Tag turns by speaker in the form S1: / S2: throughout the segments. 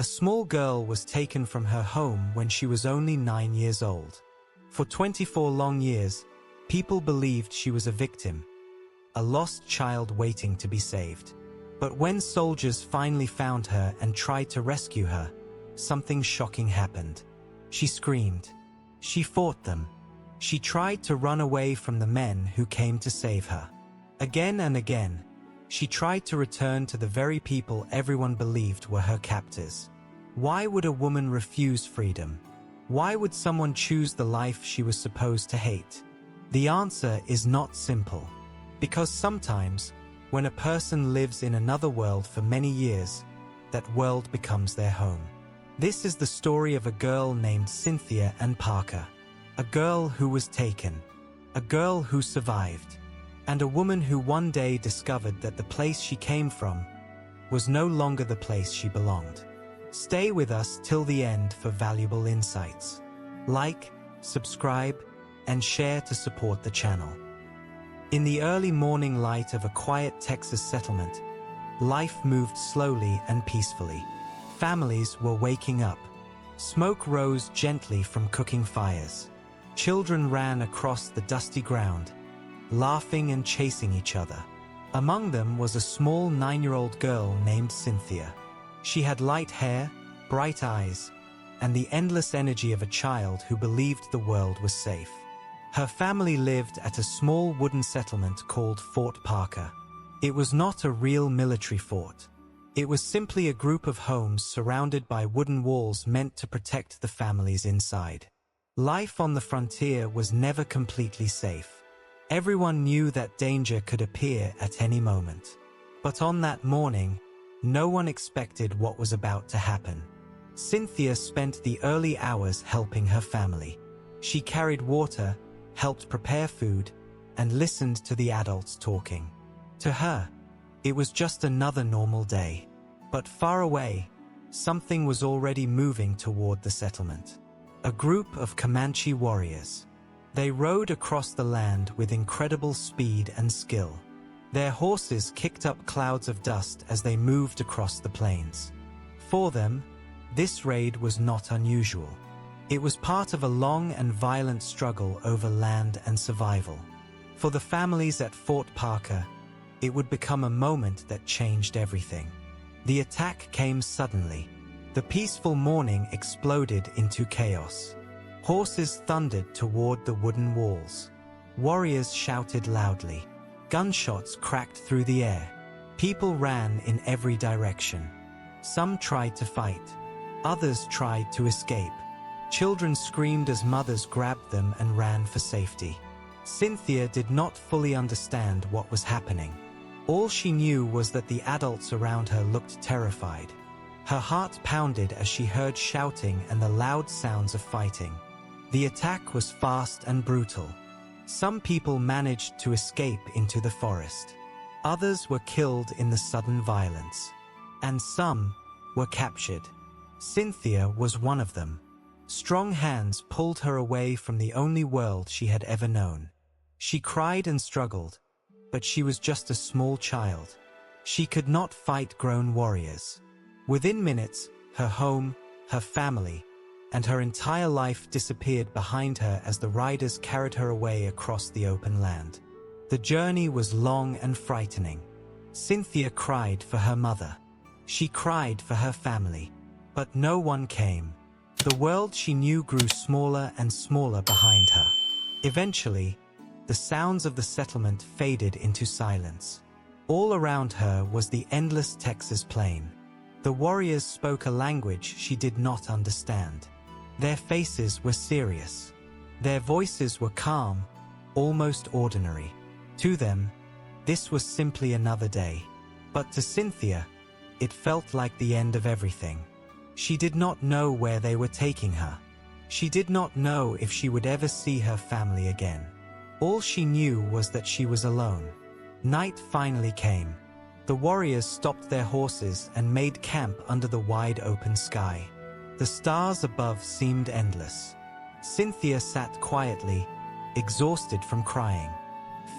S1: A small girl was taken from her home when she was only 9 years old. For 24 long years, people believed she was a victim, a lost child waiting to be saved. But when soldiers finally found her and tried to rescue her, something shocking happened. She screamed. She fought them. She tried to run away from the men who came to save her. Again and again, she tried to return to the very people everyone believed were her captors. Why would a woman refuse freedom? Why would someone choose the life she was supposed to hate? The answer is not simple. Because sometimes, when a person lives in another world for many years, that world becomes their home. This is the story of a girl named Cynthia Ann Parker. A girl who was taken. A girl who survived. And a woman who one day discovered that the place she came from was no longer the place she belonged. Stay with us till the end for valuable insights. Like, subscribe, and share to support the channel. In the early morning light of a quiet Texas settlement, life moved slowly and peacefully. Families were waking up. Smoke rose gently from cooking fires. Children ran across the dusty ground, laughing and chasing each other. Among them was a small 9-year-old girl named Cynthia. She had light hair, bright eyes, and the endless energy of a child who believed the world was safe. Her family lived at a small wooden settlement called Fort Parker. It was not a real military fort. It was simply a group of homes surrounded by wooden walls meant to protect the families inside. Life on the frontier was never completely safe. Everyone knew that danger could appear at any moment. But on that morning, no one expected what was about to happen. Cynthia spent the early hours helping her family. She carried water, helped prepare food, and listened to the adults talking. To her, it was just another normal day. But far away, something was already moving toward the settlement. A group of Comanche warriors. They rode across the land with incredible speed and skill. Their horses kicked up clouds of dust as they moved across the plains. For them, this raid was not unusual. It was part of a long and violent struggle over land and survival. For the families at Fort Parker, it would become a moment that changed everything. The attack came suddenly. The peaceful morning exploded into chaos. Horses thundered toward the wooden walls. Warriors shouted loudly. Gunshots cracked through the air. People ran in every direction. Some tried to fight. Others tried to escape. Children screamed as mothers grabbed them and ran for safety. Cynthia did not fully understand what was happening. All she knew was that the adults around her looked terrified. Her heart pounded as she heard shouting and the loud sounds of fighting. The attack was fast and brutal. Some people managed to escape into the forest. Others were killed in the sudden violence. And some were captured. Cynthia was one of them. Strong hands pulled her away from the only world she had ever known. She cried and struggled, but she was just a small child. She could not fight grown warriors. Within minutes, her home, her family, and her entire life disappeared behind her as the riders carried her away across the open land. The journey was long and frightening. Cynthia cried for her mother. She cried for her family. But no one came. The world she knew grew smaller and smaller behind her. Eventually, the sounds of the settlement faded into silence. All around her was the endless Texas plain. The warriors spoke a language she did not understand. Their faces were serious. Their voices were calm, almost ordinary. To them, this was simply another day. But to Cynthia, it felt like the end of everything. She did not know where they were taking her. She did not know if she would ever see her family again. All she knew was that she was alone. Night finally came. The warriors stopped their horses and made camp under the wide open sky. The stars above seemed endless. Cynthia sat quietly, exhausted from crying.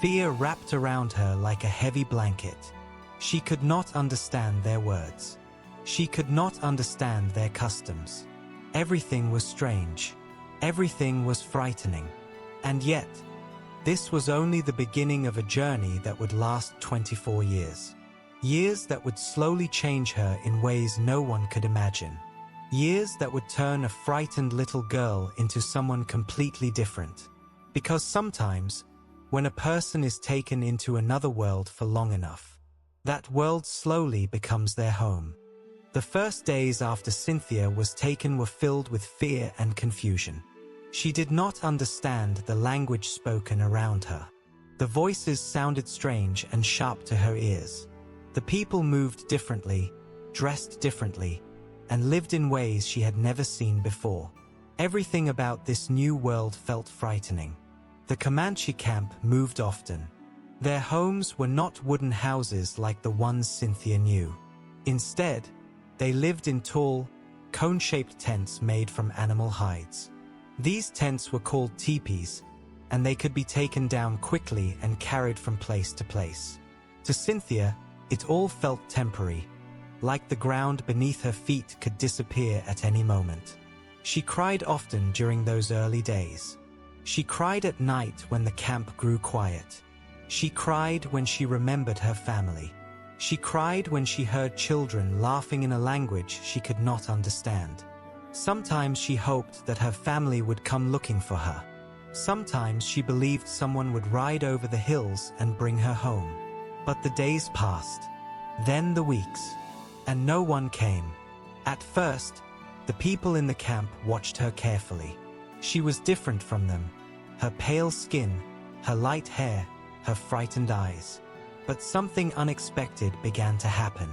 S1: Fear wrapped around her like a heavy blanket. She could not understand their words. She could not understand their customs. Everything was strange. Everything was frightening. And yet, this was only the beginning of a journey that would last 24 years. Years that would slowly change her in ways no one could imagine. Years that would turn a frightened little girl into someone completely different. Because sometimes, when a person is taken into another world for long enough, that world slowly becomes their home. The first days after Cynthia was taken were filled with fear and confusion. She did not understand the language spoken around her. The voices sounded strange and sharp to her ears. The people moved differently, dressed differently, and lived in ways she had never seen before. Everything about this new world felt frightening. The Comanche camp moved often. Their homes were not wooden houses like the ones Cynthia knew. Instead, they lived in tall, cone-shaped tents made from animal hides. These tents were called teepees, and they could be taken down quickly and carried from place to place. To Cynthia, it all felt temporary, like the ground beneath her feet could disappear at any moment. She cried often during those early days. She cried at night when the camp grew quiet. She cried when she remembered her family. She cried when she heard children laughing in a language she could not understand. Sometimes she hoped that her family would come looking for her. Sometimes she believed someone would ride over the hills and bring her home. But the days passed, then the weeks, and no one came. At first, the people in the camp watched her carefully. She was different from them, her pale skin, her light hair, her frightened eyes. But something unexpected began to happen.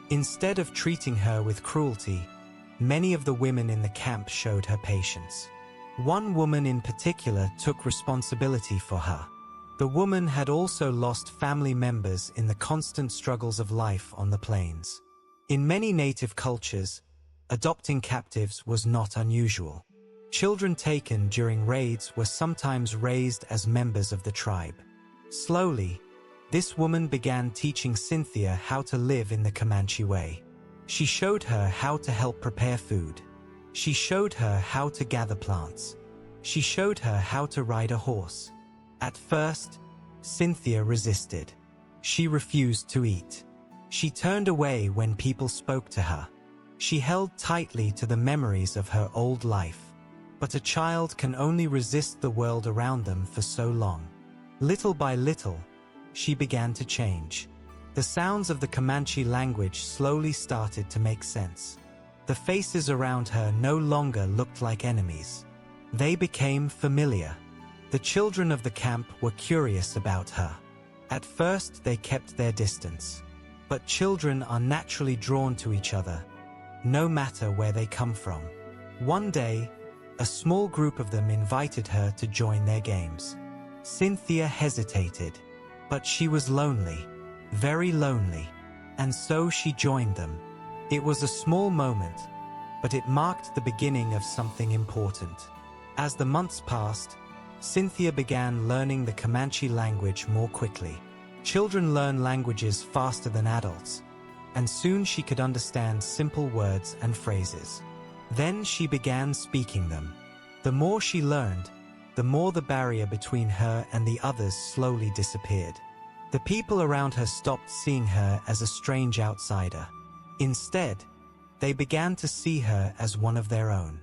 S1: Instead of treating her with cruelty, many of the women in the camp showed her patience. One woman in particular took responsibility for her. The woman had also lost family members in the constant struggles of life on the plains. In many native cultures, adopting captives was not unusual. Children taken during raids were sometimes raised as members of the tribe. Slowly, this woman began teaching Cynthia how to live in the Comanche way. She showed her how to help prepare food. She showed her how to gather plants. She showed her how to ride a horse. At first, Cynthia resisted. She refused to eat. She turned away when people spoke to her. She held tightly to the memories of her old life. But a child can only resist the world around them for so long. Little by little, she began to change. The sounds of the Comanche language slowly started to make sense. The faces around her no longer looked like enemies. They became familiar. The children of the camp were curious about her. At first, they kept their distance. But children are naturally drawn to each other, no matter where they come from. One day, a small group of them invited her to join their games. Cynthia hesitated, but she was lonely, very lonely, and so she joined them. It was a small moment, but it marked the beginning of something important. As the months passed, Cynthia began learning the Comanche language more quickly. Children learn languages faster than adults, and soon she could understand simple words and phrases. Then she began speaking them. The more she learned, the more the barrier between her and the others slowly disappeared. The people around her stopped seeing her as a strange outsider. Instead, they began to see her as one of their own.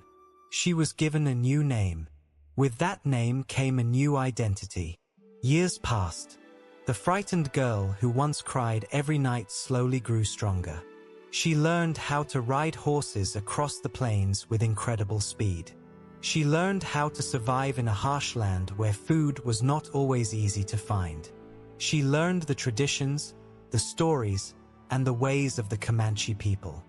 S1: She was given a new name. With that name came a new identity. Years passed. The frightened girl who once cried every night slowly grew stronger. She learned how to ride horses across the plains with incredible speed. She learned how to survive in a harsh land where food was not always easy to find. She learned the traditions, the stories, and the ways of the Comanche people.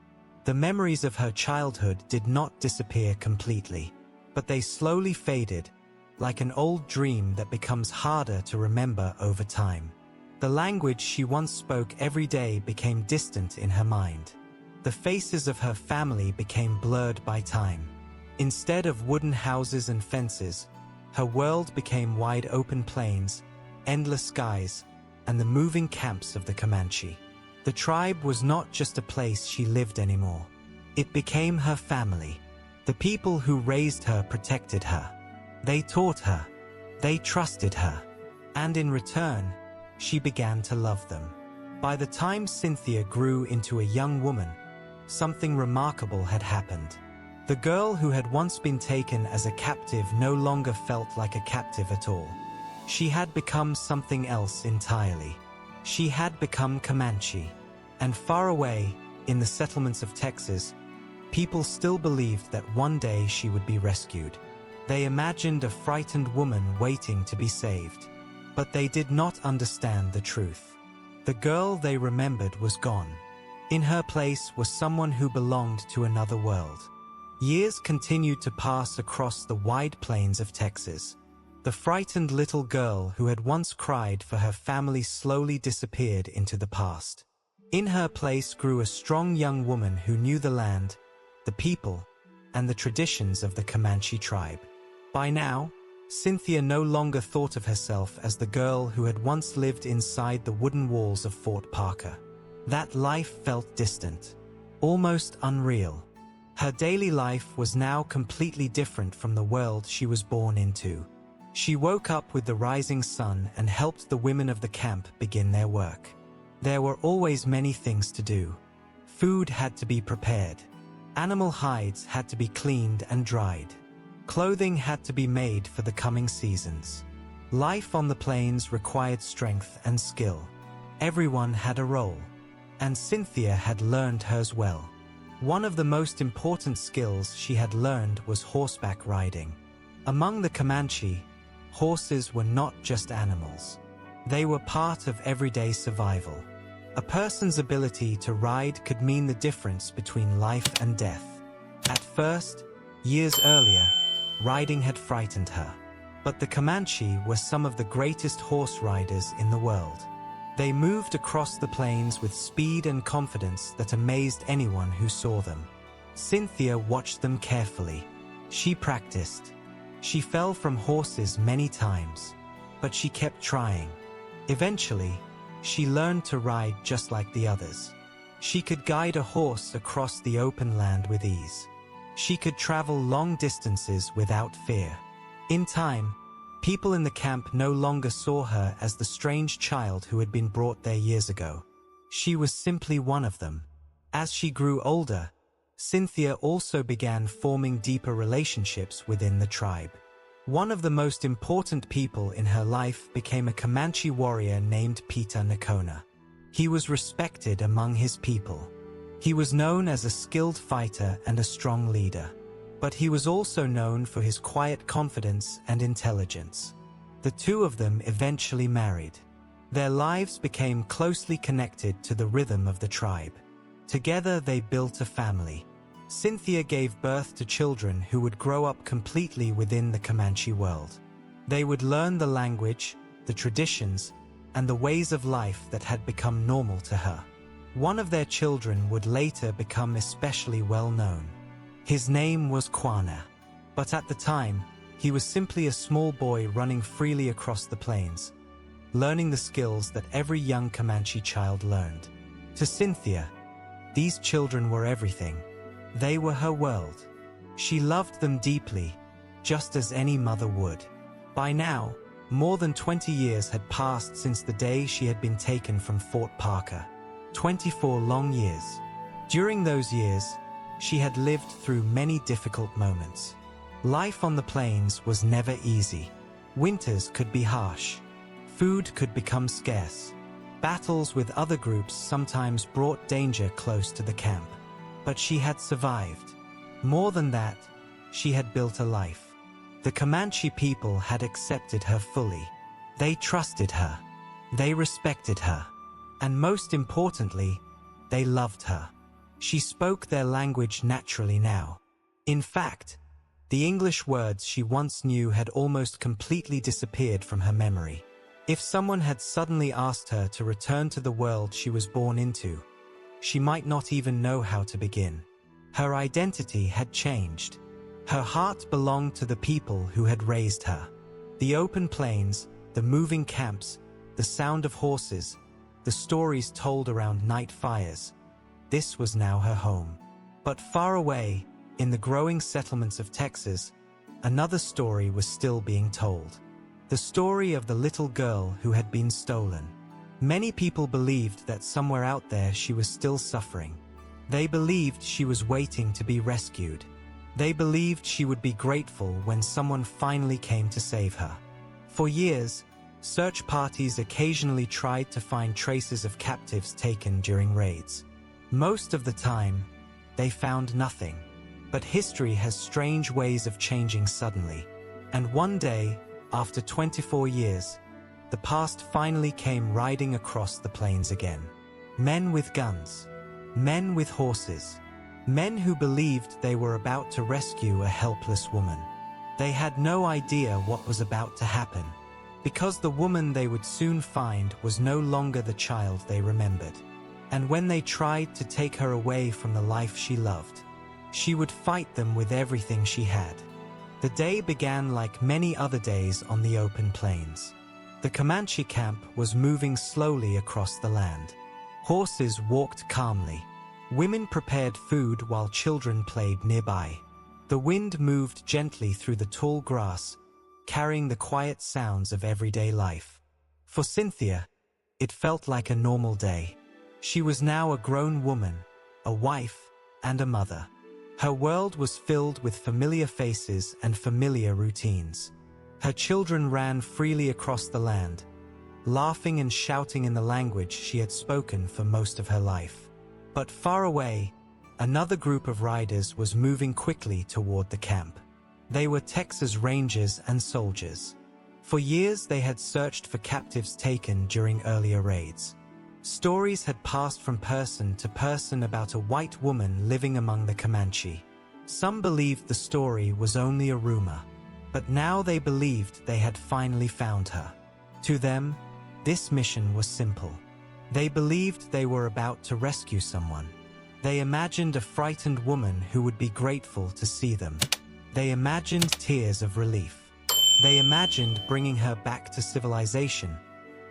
S1: The memories of her childhood did not disappear completely, but they slowly faded, like an old dream that becomes harder to remember over time. The language she once spoke every day became distant in her mind. The faces of her family became blurred by time. Instead of wooden houses and fences, her world became wide open plains, endless skies, and the moving camps of the Comanche. The tribe was not just a place she lived anymore. It became her family. The people who raised her protected her. They taught her. They trusted her. And in return, she began to love them. By the time Cynthia grew into a young woman, something remarkable had happened. The girl who had once been taken as a captive no longer felt like a captive at all. She had become something else entirely. She had become Comanche. And far away, in the settlements of Texas, people still believed that one day she would be rescued. They imagined a frightened woman waiting to be saved. But they did not understand the truth. The girl they remembered was gone. In her place was someone who belonged to another world. Years continued to pass across the wide plains of Texas. The frightened little girl who had once cried for her family slowly disappeared into the past. In her place grew a strong young woman who knew the land, the people, and the traditions of the Comanche tribe. By now, Cynthia no longer thought of herself as the girl who had once lived inside the wooden walls of Fort Parker. That life felt distant, almost unreal. Her daily life was now completely different from the world she was born into. She woke up with the rising sun and helped the women of the camp begin their work. There were always many things to do. Food had to be prepared. Animal hides had to be cleaned and dried. Clothing had to be made for the coming seasons. Life on the plains required strength and skill. Everyone had a role, and Cynthia had learned hers well. One of the most important skills she had learned was horseback riding. Among the Comanche, horses were not just animals. They were part of everyday survival. A person's ability to ride could mean the difference between life and death. At first, years earlier, riding had frightened her. But the Comanche were some of the greatest horse riders in the world. They moved across the plains with speed and confidence that amazed anyone who saw them. Cynthia watched them carefully. She practiced. She fell from horses many times, but she kept trying. Eventually, she learned to ride just like the others. She could guide a horse across the open land with ease. She could travel long distances without fear. In time, people in the camp no longer saw her as the strange child who had been brought there years ago. She was simply one of them. As she grew older, Cynthia also began forming deeper relationships within the tribe. One of the most important people in her life became a Comanche warrior named Peter Nakona. He was respected among his people. He was known as a skilled fighter and a strong leader. But he was also known for his quiet confidence and intelligence. The two of them eventually married. Their lives became closely connected to the rhythm of the tribe. Together they built a family. Cynthia gave birth to children who would grow up completely within the Comanche world. They would learn the language, the traditions, and the ways of life that had become normal to her. One of their children would later become especially well known. His name was Quana, but at the time, he was simply a small boy running freely across the plains, learning the skills that every young Comanche child learned. To Cynthia, these children were everything. They were her world. She loved them deeply, just as any mother would. By now, more than 20 years had passed since the day she had been taken from Fort Parker. 24 long years. During those years, she had lived through many difficult moments. Life on the plains was never easy. Winters could be harsh. Food could become scarce. Battles with other groups sometimes brought danger close to the camp. But she had survived. More than that, she had built a life. The Comanche people had accepted her fully. They trusted her. They respected her. And most importantly, they loved her. She spoke their language naturally now. In fact, the English words she once knew had almost completely disappeared from her memory. If someone had suddenly asked her to return to the world she was born into, she might not even know how to begin. Her identity had changed. Her heart belonged to the people who had raised her. The open plains, the moving camps, the sound of horses, the stories told around night fires. This was now her home. But far away, in the growing settlements of Texas, another story was still being told. The story of the little girl who had been stolen. Many people believed that somewhere out there she was still suffering. They believed she was waiting to be rescued. They believed she would be grateful when someone finally came to save her. For years, search parties occasionally tried to find traces of captives taken during raids. Most of the time, they found nothing. But history has strange ways of changing suddenly. And one day, after 24 years, the past finally came riding across the plains again. Men with guns. Men with horses. Men who believed they were about to rescue a helpless woman. They had no idea what was about to happen, because the woman they would soon find was no longer the child they remembered. And when they tried to take her away from the life she loved, she would fight them with everything she had. The day began like many other days on the open plains. The Comanche camp was moving slowly across the land. Horses walked calmly. Women prepared food while children played nearby. The wind moved gently through the tall grass, carrying the quiet sounds of everyday life. For Cynthia, it felt like a normal day. She was now a grown woman, a wife, and a mother. Her world was filled with familiar faces and familiar routines. Her children ran freely across the land, laughing and shouting in the language she had spoken for most of her life. But far away, another group of riders was moving quickly toward the camp. They were Texas Rangers and soldiers. For years they had searched for captives taken during earlier raids. Stories had passed from person to person about a white woman living among the Comanche. Some believed the story was only a rumor, but now they believed they had finally found her. To them, this mission was simple. They believed they were about to rescue someone. They imagined a frightened woman who would be grateful to see them. They imagined tears of relief. They imagined bringing her back to civilization,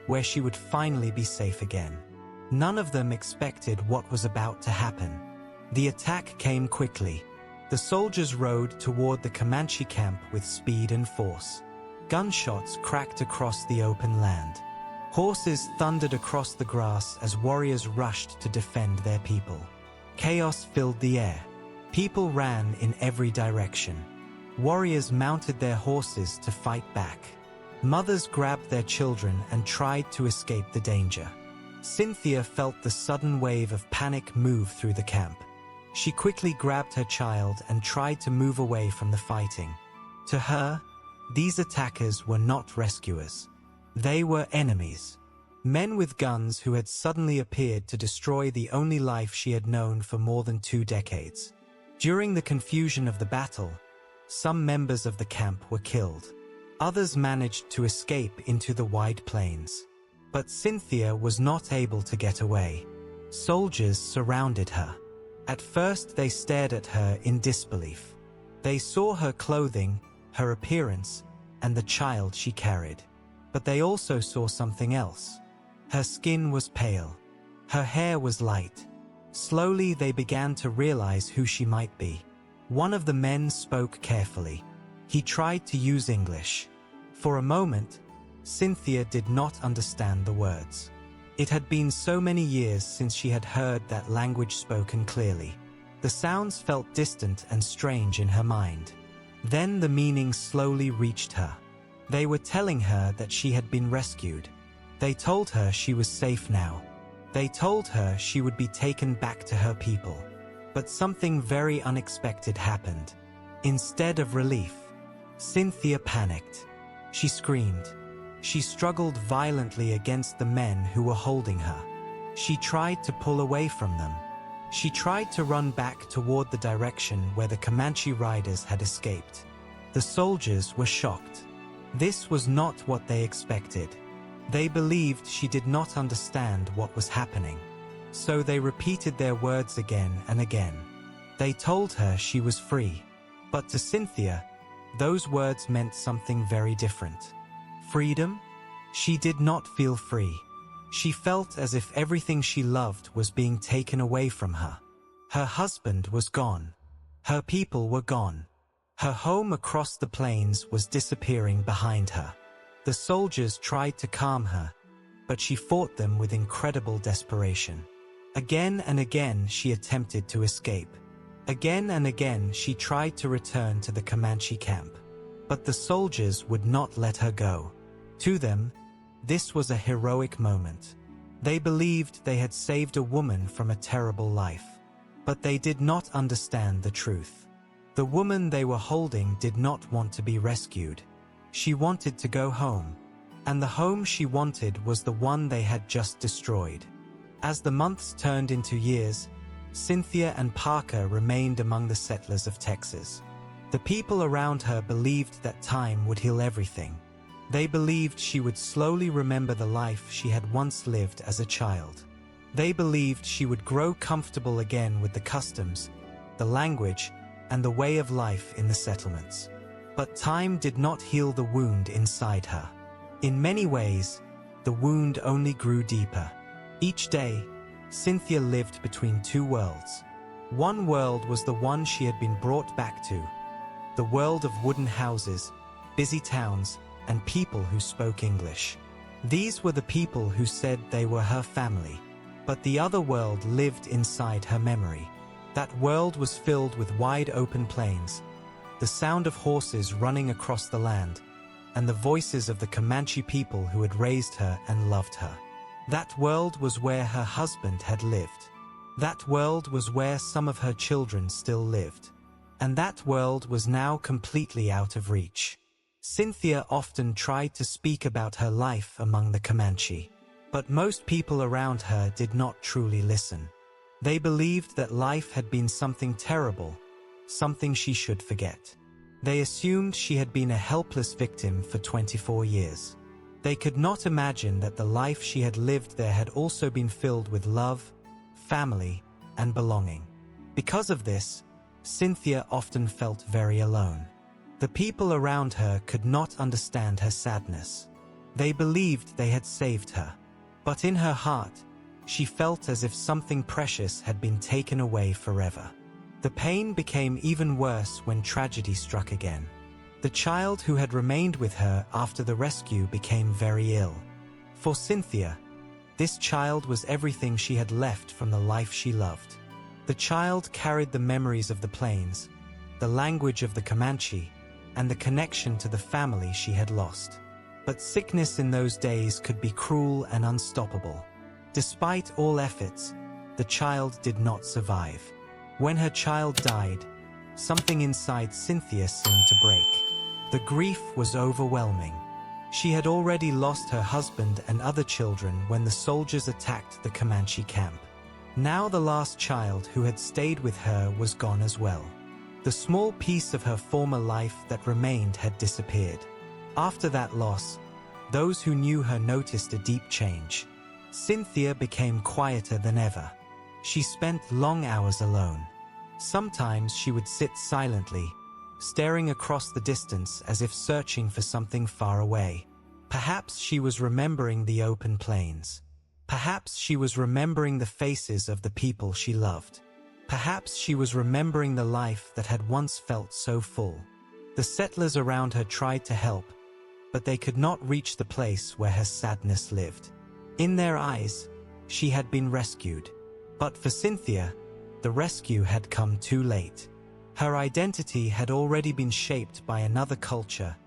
S1: where she would finally be safe again. None of them expected what was about to happen. The attack came quickly. The soldiers rode toward the Comanche camp with speed and force. Gunshots cracked across the open land. Horses thundered across the grass as warriors rushed to defend their people. Chaos filled the air. People ran in every direction. Warriors mounted their horses to fight back. Mothers grabbed their children and tried to escape the danger. Cynthia felt the sudden wave of panic move through the camp. She quickly grabbed her child and tried to move away from the fighting. To her, these attackers were not rescuers. They were enemies. Men with guns who had suddenly appeared to destroy the only life she had known for more than 2 decades. During the confusion of the battle, some members of the camp were killed. Others managed to escape into the wide plains. But Cynthia was not able to get away. Soldiers surrounded her. At first they stared at her in disbelief. They saw her clothing, her appearance, and the child she carried. But they also saw something else. Her skin was pale. Her hair was light. Slowly they began to realize who she might be. One of the men spoke carefully. He tried to use English. For a moment, Cynthia did not understand the words. It had been so many years since she had heard that language spoken clearly. The sounds felt distant and strange in her mind. Then the meaning slowly reached her. They were telling her that she had been rescued. They told her she was safe now. They told her she would be taken back to her people. But something very unexpected happened. Instead of relief, Cynthia panicked. She screamed. She struggled violently against the men who were holding her. She tried to pull away from them. She tried to run back toward the direction where the Comanche riders had escaped. The soldiers were shocked. This was not what they expected. They believed she did not understand what was happening. So they repeated their words again and again. They told her she was free. But to Cynthia, those words meant something very different. Freedom? She did not feel free. She felt as if everything she loved was being taken away from her. Her husband was gone. Her people were gone. Her home across the plains was disappearing behind her. The soldiers tried to calm her, but she fought them with incredible desperation. Again and again she attempted to escape. Again and again she tried to return to the Comanche camp. But the soldiers would not let her go. To them, this was a heroic moment. They believed they had saved a woman from a terrible life. But they did not understand the truth. The woman they were holding did not want to be rescued. She wanted to go home. And the home she wanted was the one they had just destroyed. As the months turned into years, Cynthia Ann Parker remained among the settlers of Texas. The people around her believed that time would heal everything. They believed she would slowly remember the life she had once lived as a child. They believed she would grow comfortable again with the customs, the language, and the way of life in the settlements. But time did not heal the wound inside her. In many ways, the wound only grew deeper. Each day, Cynthia lived between two worlds. One world was the one she had been brought back to, the world of wooden houses, busy towns, and people who spoke English. These were the people who said they were her family. But the other world lived inside her memory. That world was filled with wide open plains, the sound of horses running across the land, and the voices of the Comanche people who had raised her and loved her. That world was where her husband had lived. That world was where some of her children still lived. And that world was now completely out of reach. Cynthia often tried to speak about her life among the Comanche. But most people around her did not truly listen. They believed that life had been something terrible, something she should forget. They assumed she had been a helpless victim for 24 years. They could not imagine that the life she had lived there had also been filled with love, family, and belonging. Because of this, Cynthia often felt very alone. The people around her could not understand her sadness. They believed they had saved her. But in her heart, she felt as if something precious had been taken away forever. The pain became even worse when tragedy struck again. The child who had remained with her after the rescue became very ill. For Cynthia, this child was everything she had left from the life she loved. The child carried the memories of the plains, the language of the Comanche, and the connection to the family she had lost. But sickness in those days could be cruel and unstoppable. Despite all efforts, the child did not survive. When her child died, something inside Cynthia seemed to break. The grief was overwhelming. She had already lost her husband and other children when the soldiers attacked the Comanche camp. Now the last child who had stayed with her was gone as well. The small piece of her former life that remained had disappeared. After that loss, those who knew her noticed a deep change. Cynthia became quieter than ever. She spent long hours alone. Sometimes she would sit silently, staring across the distance as if searching for something far away. Perhaps she was remembering the open plains. Perhaps she was remembering the faces of the people she loved. Perhaps she was remembering the life that had once felt so full. The settlers around her tried to help, but they could not reach the place where her sadness lived. In their eyes, she had been rescued. But for Cynthia, the rescue had come too late. Her identity had already been shaped by another culture,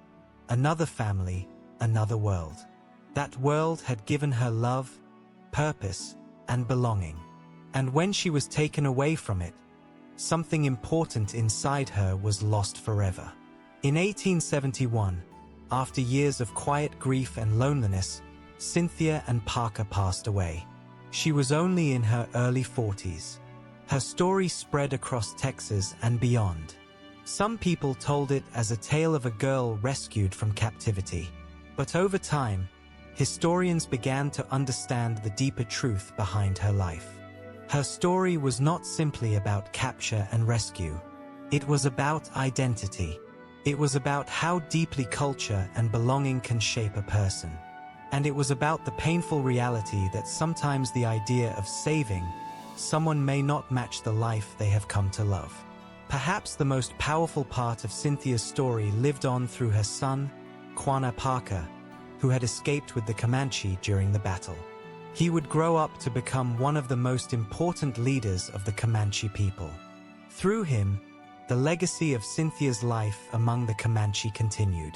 S1: another family, another world. That world had given her love, purpose, and belonging. And when she was taken away from it, something important inside her was lost forever. In 1871, after years of quiet grief and loneliness, Cynthia Ann Parker passed away. She was only in her early 40s. Her story spread across Texas and beyond. Some people told it as a tale of a girl rescued from captivity. But over time, historians began to understand the deeper truth behind her life. Her story was not simply about capture and rescue. It was about identity. It was about how deeply culture and belonging can shape a person. And it was about the painful reality that sometimes the idea of saving someone may not match the life they have come to love. Perhaps the most powerful part of Cynthia's story lived on through her son, Comanche Parker, who had escaped with the Comanche during the battle. He would grow up to become one of the most important leaders of the Comanche people. Through him, the legacy of Cynthia's life among the Comanche continued.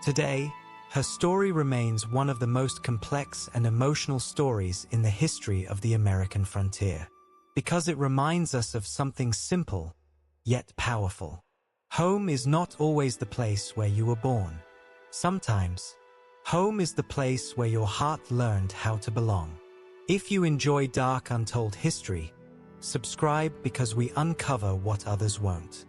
S1: Today, her story remains one of the most complex and emotional stories in the history of the American frontier, because it reminds us of something simple, yet powerful. Home is not always the place where you were born. Sometimes, home is the place where your heart learned how to belong. If you enjoy dark, untold history, subscribe because we uncover what others won't.